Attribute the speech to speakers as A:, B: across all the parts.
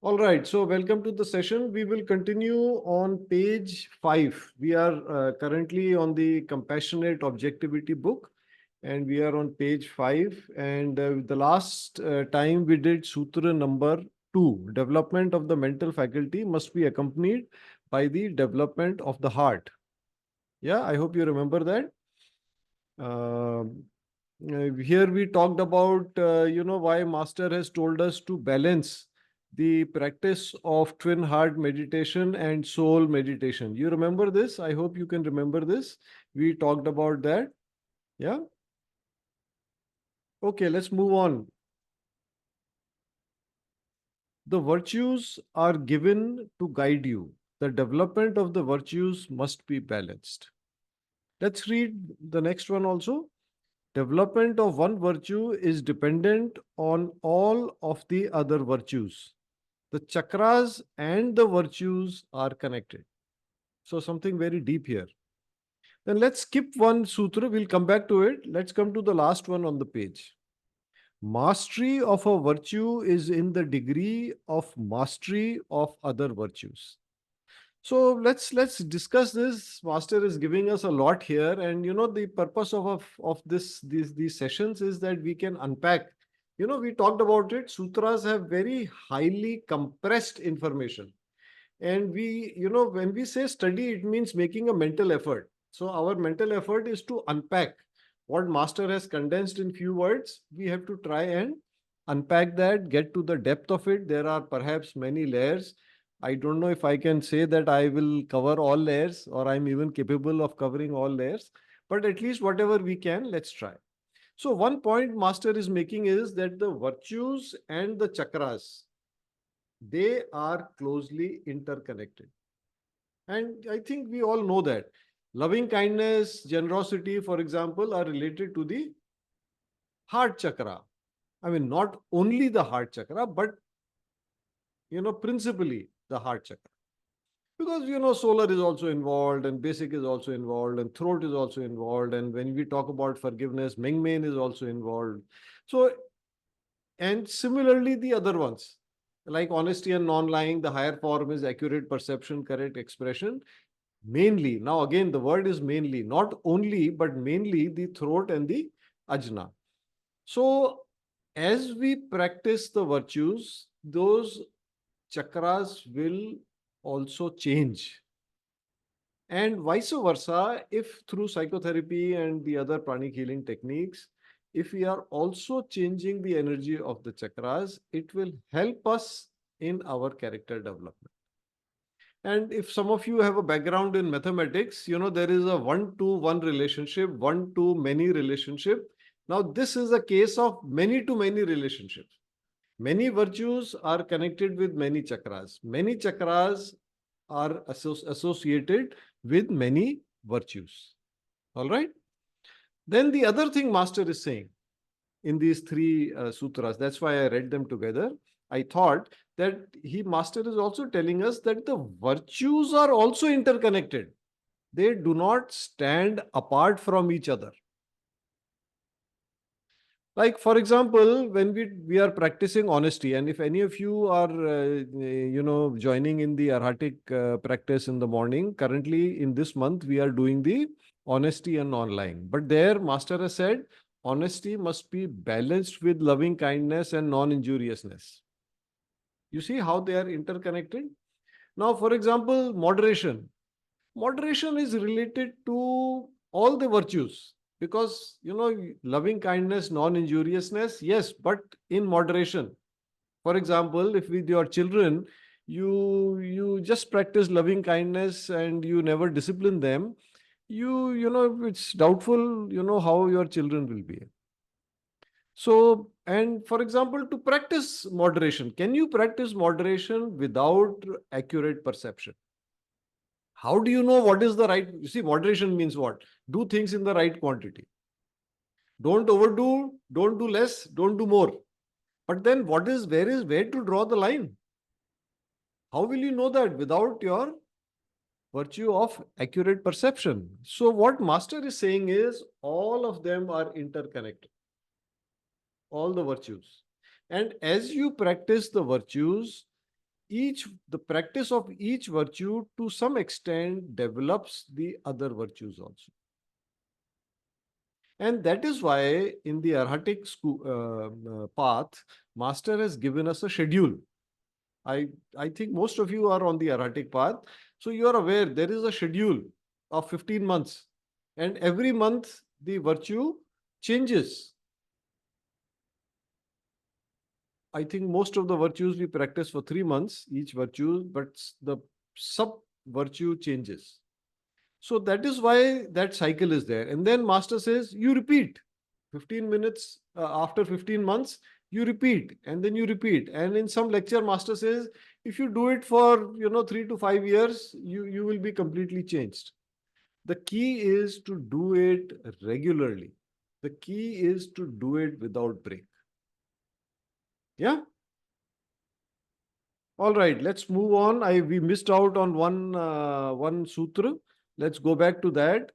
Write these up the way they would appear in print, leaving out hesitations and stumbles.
A: All right, so welcome to the session. We will continue on page 5. We are currently on the Compassionate Objectivity book, and we are on page 5. And the last time we did Sutra number 2. Development of the mental faculty must be accompanied by the development of the heart. Yeah, I hope you remember that. Here we talked about, why Master has told us to balance the practice of twin heart meditation and soul meditation. You remember this? I hope you can remember this. We talked about that. Yeah. Okay, let's move on. The virtues are given to guide you. The development of the virtues must be balanced. Let's read the next one also. Development of one virtue is dependent on all of the other virtues. The chakras and the virtues are connected. So something very deep here. Then let's skip one sutra. We'll come back to it. Let's come to the last one on the page. Mastery of a virtue is in the degree of mastery of other virtues. So let's discuss this. Master is giving us a lot here, and the purpose of these sessions is that we can unpack. We talked about it. Sutras have very highly compressed information, and when we say study, it means making a mental effort. So our mental effort is to unpack what Master has condensed in few words. We have to try and unpack that, get to the depth of it. There are perhaps many layers. I don't know if I can say that I will cover all layers or I'm even capable of covering all layers, but at least whatever we can, let's try. So one point Master is making is that the virtues and the chakras, they are closely interconnected. And I think we all know that. Loving kindness, generosity, for example, are related to the heart chakra. I mean, not only the heart chakra, but principally the heart chakra. Because solar is also involved, and basic is also involved, and throat is also involved, and when we talk about forgiveness, Mengmen is also involved. So, and similarly the other ones, like honesty and non-lying, the higher form is accurate perception, correct expression. Mainly, now again the word is mainly, not only, but mainly the throat and the ajna. So as we practice the virtues, those chakras will also change. And vice versa, if through psychotherapy and the other pranic healing techniques, if we are also changing the energy of the chakras, it will help us in our character development. And if some of you have a background in mathematics, there is a 1-to-1 relationship, 1-to-many relationship. Now, this is a case of many-to-many relationships. Many virtues are connected with many chakras. Many chakras are associated with many virtues. All right. Then the other thing Master is saying in these three sutras, that's why I read them together. I thought that Master is also telling us that the virtues are also interconnected. They do not stand apart from each other. Like, for example, when we are practicing honesty, and if any of you are, joining in the Arhatic practice in the morning, currently in this month, we are doing the honesty and non-lying. But there, Master has said, honesty must be balanced with loving kindness and non-injuriousness. You see how they are interconnected? Now, for example, moderation. Moderation is related to all the virtues. Because, loving kindness, non-injuriousness, yes, but in moderation. For example, if with your children, you just practice loving kindness and you never discipline them, it's doubtful, how your children will be. So, and for example, to practice moderation, can you practice moderation without accurate perception? How do you know what is the right? You see, moderation means what? Do things in the right quantity. Don't overdo, don't do less, don't do more. But then where to draw the line? How will you know that without your virtue of accurate perception? So what Master is saying is all of them are interconnected. All the virtues. And as you practice the virtues, the practice of each virtue to some extent develops the other virtues also. And that is why in the Arhatic path, Master has given us a schedule. I think most of you are on the Arhatic path. So you are aware there is a schedule of 15 months. And every month the virtue changes. I think most of the virtues we practice for 3 months, each virtue, but the sub virtue changes. So that is why that cycle is there. And then Master says, you repeat 15 minutes after 15 months, you repeat and then you repeat. And in some lecture, Master says, if you do it for 3 to 5 years, you will be completely changed. The key is to do it regularly. The key is to do it without break. Yeah. All right, let's move on. We missed out on one sutra. Let's go back to that.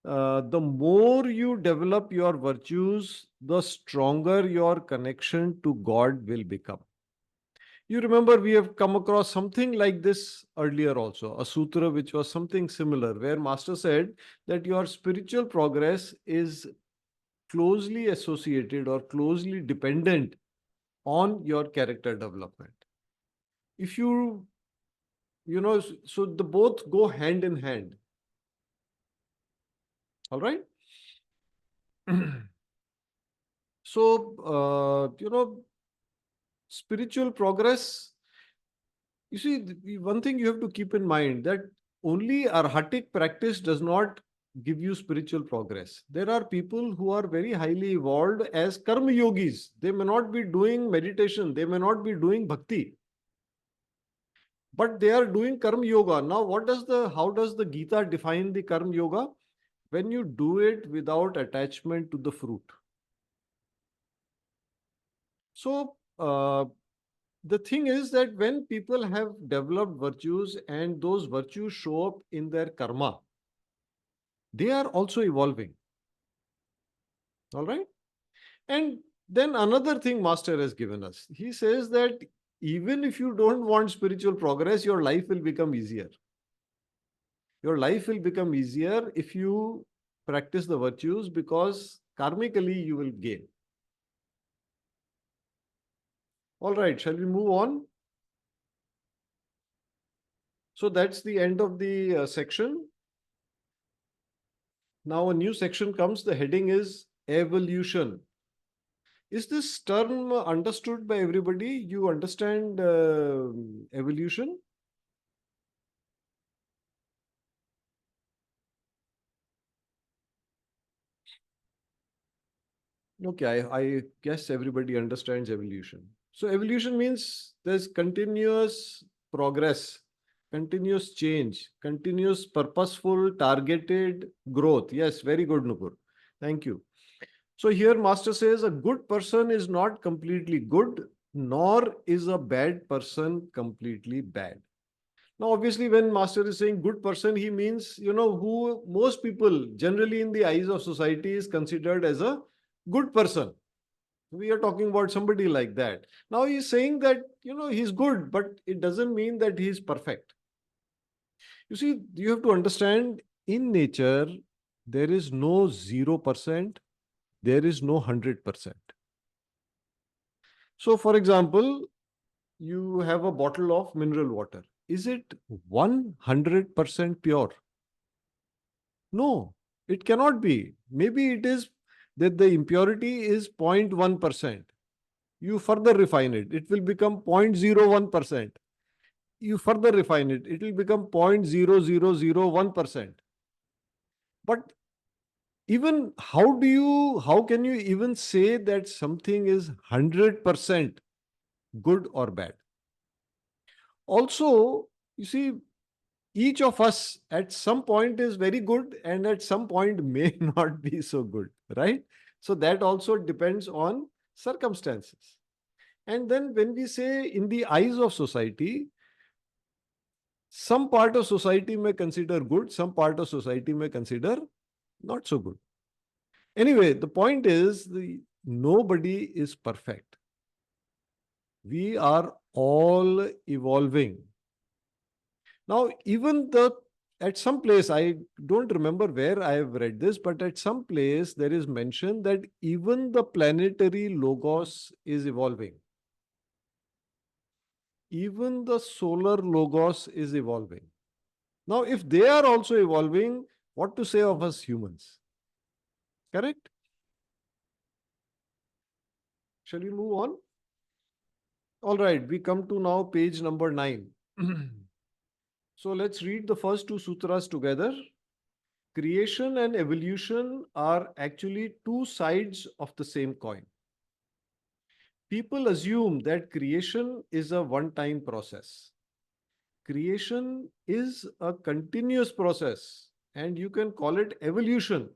A: The more you develop your virtues, the stronger your connection to God will become. You remember we have come across something like this earlier also, a sutra which was something similar, where Master said that your spiritual progress is closely associated or closely dependent on your character development. If so the both go hand in hand. All right. So, spiritual progress, you see, one thing you have to keep in mind that only arhatic practice does not give you spiritual progress. There are people who are very highly evolved as karma yogis. They may not be doing meditation. They may not be doing bhakti, but they are doing karma yoga. Now, how does the Gita define the karma yoga? When you do it without attachment to the fruit. So, the thing is that when people have developed virtues and those virtues show up in their karma, they are also evolving. All right. And then another thing Master has given us. He says that even if you don't want spiritual progress, your life will become easier. Your life will become easier if you practice the virtues because karmically you will gain. All right, shall we move on? So that's the end of the section. Now a new section comes. The heading is evolution. Is this term understood by everybody? You understand evolution? Okay, I guess everybody understands evolution. So evolution means there's continuous progress, continuous change, continuous purposeful, targeted growth. Yes, very good, Nupur. Thank you. So here Master says a good person is not completely good, nor is a bad person completely bad. Now, obviously, when Master is saying good person, he means, who most people generally in the eyes of society is considered as a good person. We are talking about somebody like that. Now he's saying that, he's good, but it doesn't mean that he's perfect. You see, you have to understand in nature, there is no 0%, there is no 100%. So, for example, you have a bottle of mineral water. Is it 100% pure? No, it cannot be. Maybe it is that the impurity is 0.1%. You further refine it. It will become 0.01%. You further refine it. It will become 0.0001%. But even how can you even say that something is 100% good or bad? Also, you see, each of us at some point is very good and at some point may not be so good, right? So that also depends on circumstances. And then when we say in the eyes of society, some part of society may consider good, some part of society may consider not so good. Anyway, the point is nobody is perfect. We are all evolving. Now, even at some place, I don't remember where I have read this, but at some place there is mention that even the planetary logos is evolving. Even the solar logos is evolving. Now, if they are also evolving, what to say of us humans? Correct? Shall we move on? All right, we come to now page number 9. So let's read the first two sutras together. Creation and evolution are actually two sides of the same coin. People assume that creation is a one-time process. Creation is a continuous process, and you can call it evolution.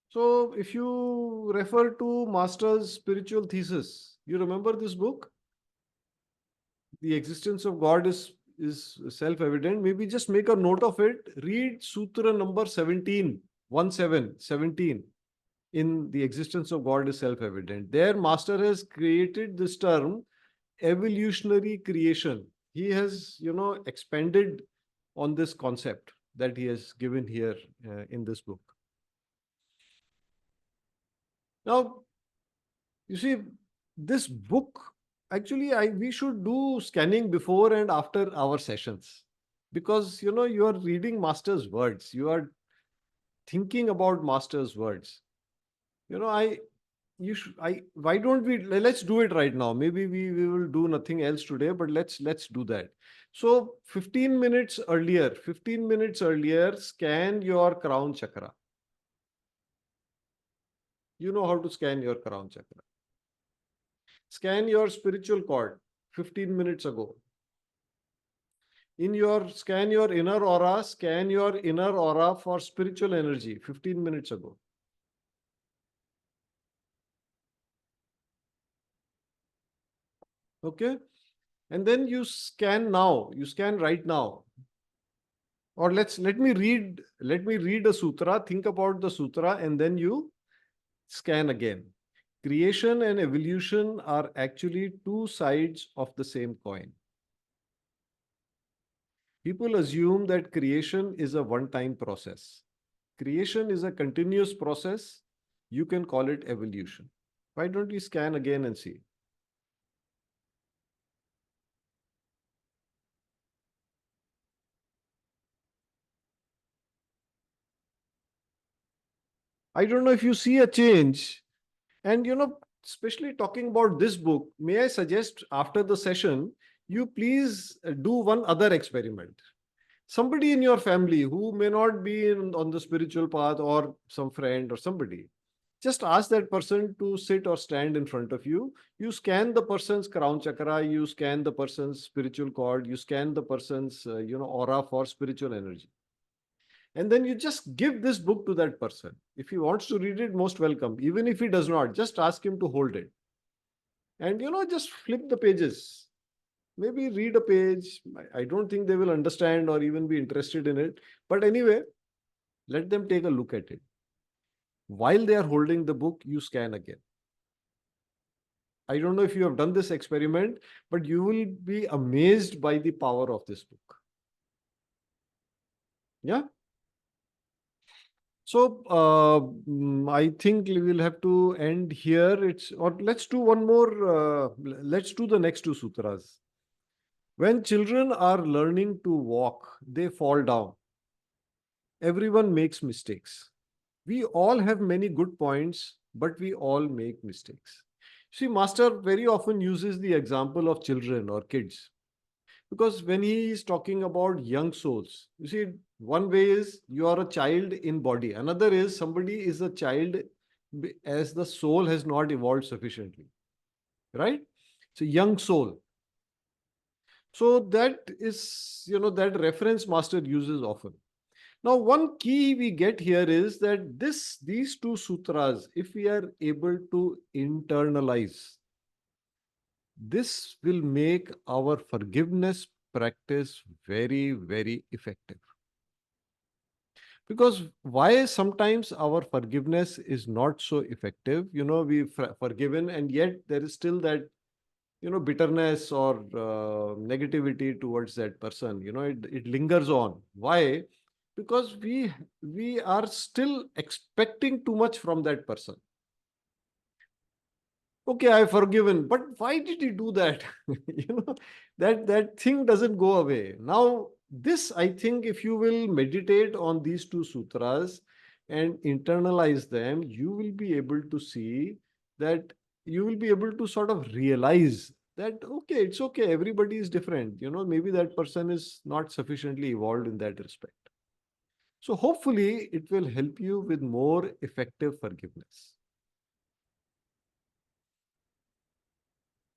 A: So, if you refer to Master's spiritual thesis, you remember this book? The existence of God is self-evident. Maybe just make a note of it. Read Sutra number 17, 17, in the existence of God is self-evident. There, Master has created this term, evolutionary creation. He has, expanded on this concept that he has given here in this book. Now, you see, this book, actually, we should do scanning before and after our sessions. Because, you are reading Master's words. You are thinking about Master's words. Why don't let's do it right now. Maybe we will do nothing else today, but let's do that. So 15 minutes earlier, scan your crown chakra. You know how to scan your crown chakra. Scan your spiritual cord 15 minutes ago. Scan your inner aura for spiritual energy 15 minutes ago. Okay. And then you scan right now. Or let me read a sutra, think about the sutra, and then you scan again. Creation and evolution are actually two sides of the same coin. People assume that creation is a one-time process. Creation is a continuous process. You can call it evolution. Why don't we scan again and see? I don't know if you see a change. And, especially talking about this book, may I suggest after the session, you please do one other experiment. Somebody in your family who may not be on the spiritual path, or some friend or somebody, just ask that person to sit or stand in front of you. You scan the person's crown chakra, you scan the person's spiritual cord, you scan the person's aura for spiritual energy. And then you just give this book to that person. If he wants to read it, most welcome. Even if he does not, just ask him to hold it. And, just flip the pages. Maybe read a page. I don't think they will understand or even be interested in it. But anyway, let them take a look at it. While they are holding the book, you scan again. I don't know if you have done this experiment, but you will be amazed by the power of this book. Yeah. So I think we will have to end here. Let's do one more. Let's do the next two sutras. When children are learning to walk, they fall down. Everyone makes mistakes. We all have many good points, but we all make mistakes. See, Master very often uses the example of children or kids. Because when he is talking about young souls, you see, one way is you are a child in body. Another is somebody is a child as the soul has not evolved sufficiently. Right? So young soul. So that is, that reference Master uses often. Now, one key we get here is that these two sutras, if we are able to internalize, this will make our forgiveness practice very, very effective. Because why sometimes our forgiveness is not so effective? We've forgiven, and yet there is still that, bitterness or negativity towards that person. It lingers on. Why? Because we are still expecting too much from that person. Okay, I've forgiven, but why did he do that? That thing doesn't go away. Now, this, I think, if you will meditate on these two sutras and internalize them, you will be able to see that, you will be able to sort of realize that, okay, it's okay, everybody is different. Maybe that person is not sufficiently evolved in that respect. So hopefully it will help you with more effective forgiveness.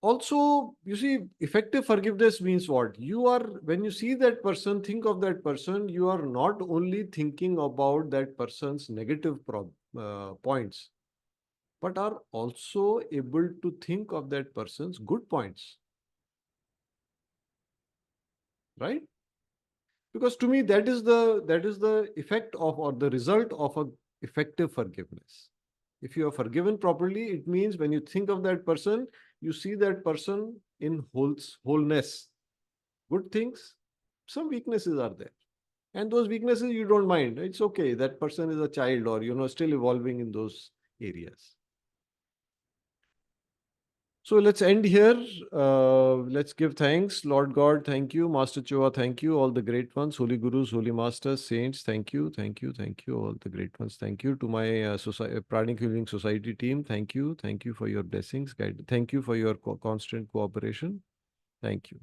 A: Also, you see, effective forgiveness means what? When you see that person, think of that person, you are not only thinking about that person's negative points, but are also able to think of that person's good points, right? Because to me, that is the effect of, or the result of, a effective forgiveness. If you are forgiven properly, it means when you think of that person, you see that person in wholeness. Good things, some weaknesses are there. And those weaknesses you don't mind. It's okay. That person is a child, or, still evolving in those areas. So let's end here. Let's give thanks. Lord God, thank you. Master Choa, thank you. All the great ones, holy gurus, holy masters, saints, thank you, thank you, thank you. All the great ones, thank you. To my Pranic Healing Society team, thank you. Thank you for your blessings. Guide. Thank you for your constant cooperation. Thank you.